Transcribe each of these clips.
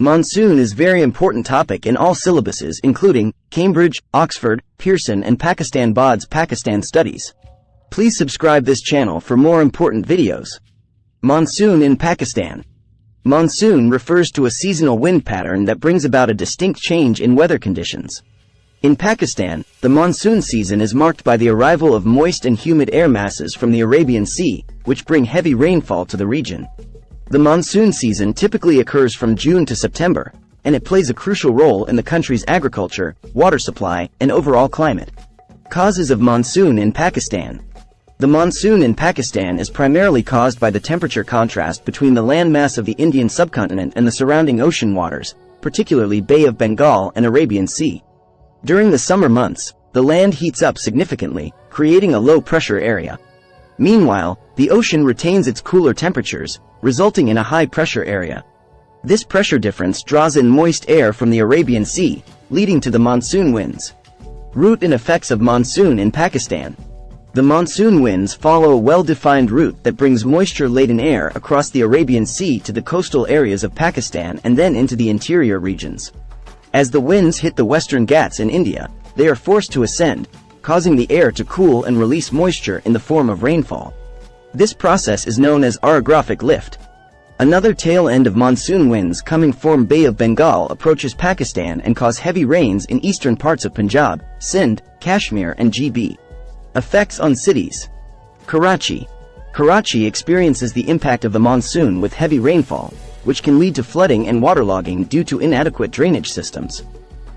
Monsoon is very important topic in all syllabuses including Cambridge, Oxford, Pearson and Pakistan Board's Pakistan Studies. Please subscribe this channel for more important videos. Monsoon in Pakistan. Monsoon refers to a seasonal wind pattern that brings about a distinct change in weather conditions. In Pakistan, the monsoon season is marked by the arrival of moist and humid air masses from the Arabian Sea, which bring heavy rainfall to the region. The monsoon season typically occurs from June to September, and it plays a crucial role in the country's agriculture, water supply, and overall climate. Causes of monsoon in Pakistan. The monsoon in Pakistan is primarily caused by the temperature contrast between the landmass of the Indian subcontinent and the surrounding ocean waters, particularly Bay of Bengal and Arabian Sea. During the summer months, the land heats up significantly, creating a low-pressure area. Meanwhile, the ocean retains its cooler temperatures, resulting in a high-pressure area. This pressure difference draws in moist air from the Arabian Sea, leading to the monsoon winds. Route and effects of monsoon in Pakistan. The monsoon winds follow a well-defined route that brings moisture-laden air across the Arabian Sea to the coastal areas of Pakistan and then into the interior regions. As the winds hit the Western Ghats in India, they are forced to ascend, causing the air to cool and release moisture in the form of rainfall. This process is known as orographic lift. Another tail end of monsoon winds coming from Bay of Bengal approaches Pakistan and cause heavy rains in eastern parts of Punjab, Sindh, Kashmir and GB. Effects on cities. Karachi. Karachi experiences the impact of the monsoon with heavy rainfall, which can lead to flooding and waterlogging due to inadequate drainage systems.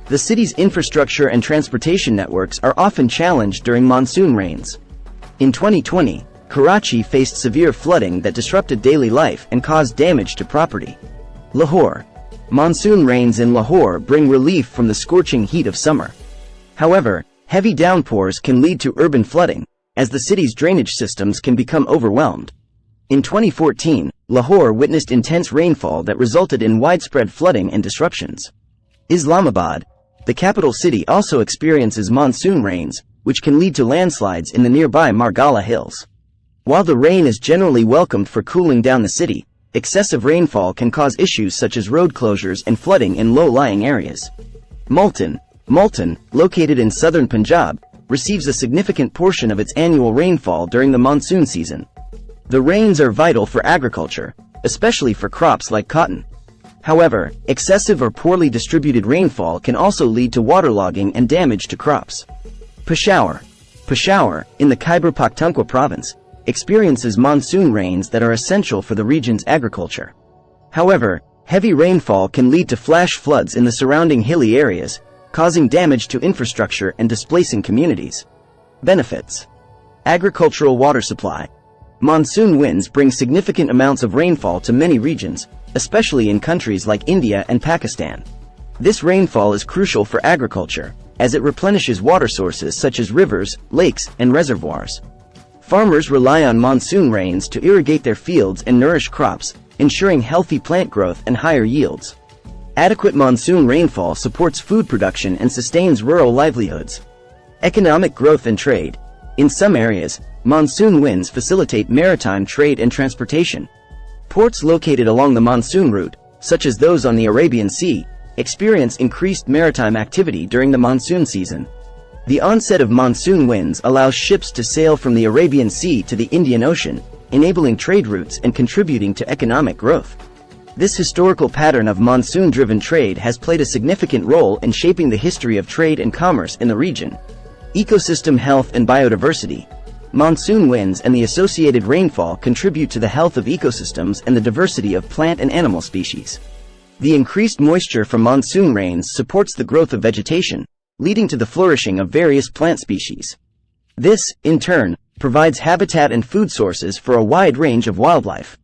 The city's infrastructure and transportation networks are often challenged during monsoon rains. In 2020, Karachi faced severe flooding that disrupted daily life and caused damage to property. Lahore. Monsoon rains in Lahore bring relief from the scorching heat of summer. However, heavy downpours can lead to urban flooding, as the city's drainage systems can become overwhelmed. In 2014, Lahore witnessed intense rainfall that resulted in widespread flooding and disruptions. Islamabad. The capital city also experiences monsoon rains, which can lead to landslides in the nearby Margala Hills. While the rain is generally welcomed for cooling down the city, excessive rainfall can cause issues such as road closures and flooding in low-lying areas. Multan. Multan, located in southern Punjab, receives a significant portion of its annual rainfall during the monsoon season. The rains are vital for agriculture, especially for crops like cotton. However, excessive or poorly distributed rainfall can also lead to waterlogging and damage to crops. Peshawar. Peshawar, in the Khyber Pakhtunkhwa province, experiences monsoon rains that are essential for the region's agriculture. However, heavy rainfall can lead to flash floods in the surrounding hilly areas, causing damage to infrastructure and displacing communities. Benefits. Agricultural water supply. Monsoon winds bring significant amounts of rainfall to many regions, especially in countries like India and Pakistan. This rainfall is crucial for agriculture, as it replenishes water sources such as rivers, lakes, and reservoirs. Farmers rely on monsoon rains to irrigate their fields and nourish crops, ensuring healthy plant growth and higher yields. Adequate monsoon rainfall supports food production and sustains rural livelihoods. Economic growth and trade. In some areas, monsoon winds facilitate maritime trade and transportation. Ports located along the monsoon route, such as those on the Arabian Sea, experience increased maritime activity during the monsoon season. The onset of monsoon winds allows ships to sail from the Arabian Sea to the Indian Ocean, enabling trade routes and contributing to economic growth. This historical pattern of monsoon-driven trade has played a significant role in shaping the history of trade and commerce in the region. Ecosystem health and biodiversity. Monsoon winds and the associated rainfall contribute to the health of ecosystems and the diversity of plant and animal species. The increased moisture from monsoon rains supports the growth of vegetation, leading to the flourishing of various plant species. This, in turn, provides habitat and food sources for a wide range of wildlife.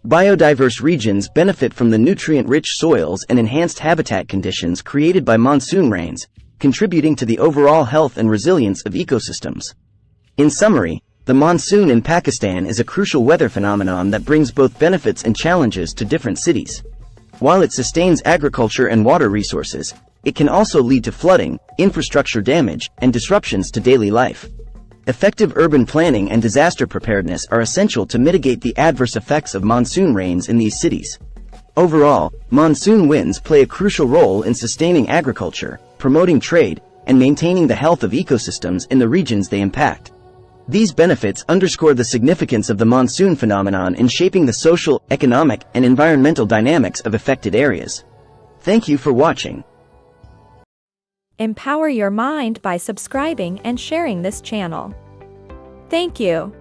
Biodiverse regions benefit from the nutrient-rich soils and enhanced habitat conditions created by monsoon rains, contributing to the overall health and resilience of ecosystems. In summary, the monsoon in Pakistan is a crucial weather phenomenon that brings both benefits and challenges to different cities. While it sustains agriculture and water resources, it can also lead to flooding, infrastructure damage, and disruptions to daily life. Effective urban planning and disaster preparedness are essential to mitigate the adverse effects of monsoon rains in these cities. Overall, monsoon winds play a crucial role in sustaining agriculture, promoting trade, and maintaining the health of ecosystems in the regions they impact. These benefits underscore the significance of the monsoon phenomenon in shaping the social, economic, and environmental dynamics of affected areas. Thank you for watching. Empower your mind by subscribing and sharing this channel. Thank you.